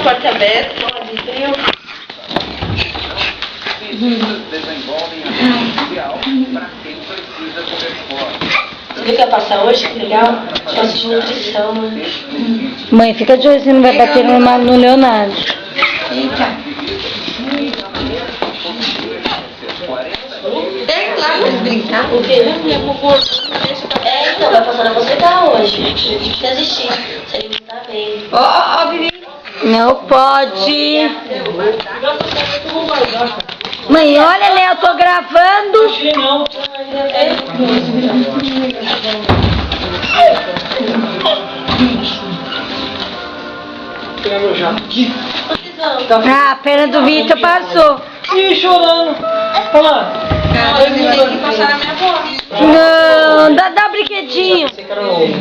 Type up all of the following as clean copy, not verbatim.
porta aberta. Desenvolvem a ideal para quem precisa comer fora. Você viu que ia passar hoje? Que legal. Só assistir nutrição, né? Mãe, fica de olho se não vai bater no Leonardo. Eita. Tem lá pra brincar. O quê? Então, vai passar na Você hoje. Tem que assistir. Se ele não tá bem. Ó, Vivi. Não pode. Mãe, olha, né? Eu tô gravando. Ah, a perna do Vitor passou. Ih, chorando. Olha lá. Tem que passar na minha avó. Não, dá brinquedinho. Você quer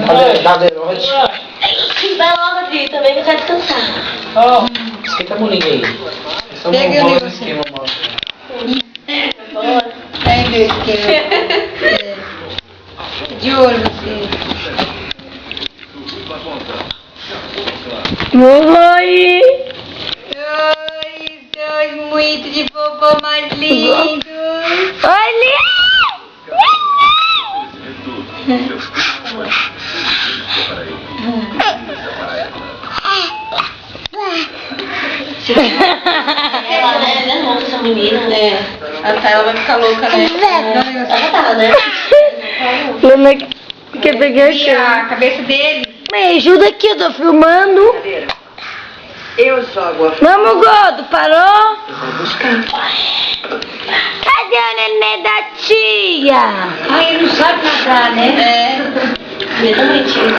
fazer Daverote? Vai logo, Adri, também que eu quero descansar. Ó, esquenta comigo aí. Pega ali você. Pega o esquema. De olho, você. Oi. Oi, dois muito de vovô mais lindos. Olha. Ela, né? Não, essa menina, né? Ela vai ficar louca, né? Ela tá, né? Luna quer pegar E a cabeça dele. Mãe, ajuda aqui, eu tô filmando. Eu jogo. Vamos, Gordo, parou? Cadê o neném da tia? Ai, ele não sabe nadar, né? É. Ele é tão bonitinho.